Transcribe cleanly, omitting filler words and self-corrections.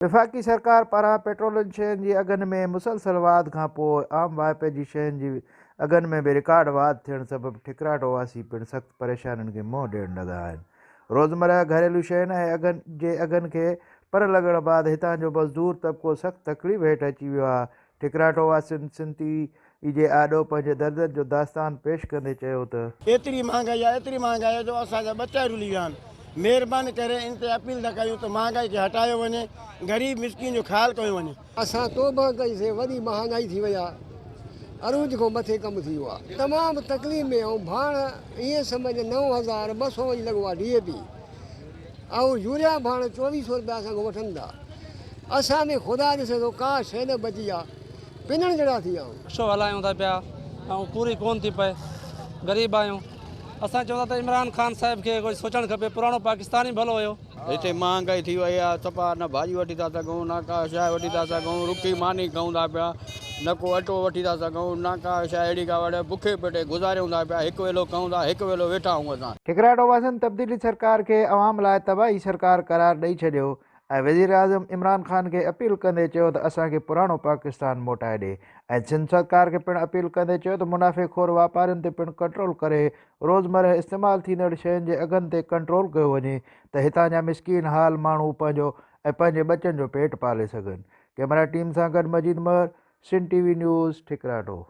वफ़ाक़ी सरकार पारां पेट्रोल शयुनि जी अघनि में मुसलसल वाध खां पोइ आम वाइपे जी शयुनि जी अघनि में बि रिकॉर्ड वाध थियण सबबि ठिकराटो वासी पिणु सख़्तु परेशानियुनि खे मुंहुं ॾियण लॻा आहिनि। रोज़मर्रा घरेलू शयुनि ऐं अघनि खे पर लॻण बैदि हितां जो मज़दूर तबिको सख़्तु तकलीफ़ हेठि अची वियो आहे। ठिकराटो वासियुनि सिंधी जे आॾो पंहिंजे दर्दनि जो दास्तान पेश कंदे चयो त एतिरी महांगाई आहे जो असांजा ॿच्चा रुली विया आहिनि। महिरबानी करे इन ते अपील था कयूं त महांगाई खे हटायो वञे, ग़रीब मिसकिन जो ख़्यालु कयो वञे। असां तौबा कईसीं, वॾी महांगाई थी वई आहे, अरूज खां मथे कमु थी वियो आहे, तमामु तकलीफ़ में। ऐं भाण ईअं सम्झ 9,200 लॻो आहे DAP, ऐं यूरिया भाण 2400 रुपया असांखां वठनि था। असां में ख़ुदा ॾिसे थो का शइ न बची आहे, पिनण जहिड़ा थी विया आहियूं। रिक्शो हलायूं था पिया ऐं पूरी कोन थी पए, ग़रीब आहियूं। असां चवंदा त इमरान ख़ान साहिब खे कोई सोचणु खपे, पुराणो पाकिस्तान ई भलो हुयो। हिते महांगाई थी वई आहे, सफ़ा न भाॼी वठी था सघूं, न का शइ वठी था सघूं, रुकी मानी खाऊं था पिया, न को अटो वठी था सघूं, न का शइ अहिड़ी का वठे, बुखे पेटे गुज़ारियूं था पिया। हिकु वेलो खाऊं था, हिकु वेलो वेठा आहियूं असां। ठिकराटो वासियुनि तब्दीली सरकार खे अवाम लाइ तबाही सरकार करार ॾेई छॾियो ऐं वज़ीर आज़म इमरान ख़ान खे अपील कंदे चयो त असांखे पुराणो पाकिस्तान मोटाए ॾे। ऐं सिंध सरकार खे पिणु अपील कंदे चयो त मुनाफ़ेखोर वापारियुनि ते पिणु कंट्रोल करे रोज़मर्रा इस्तेमालु थींदड़ शयुनि जे अघनि ते कंट्रोल कयो वञे त हितां जा मिसकीन हाल माण्हू पंहिंजे ॿचनि जो पेट पाले सघनि। कैमरा टीम सां गॾु मजीद महर, सिंध TV न्यूज़, ठिकराटो।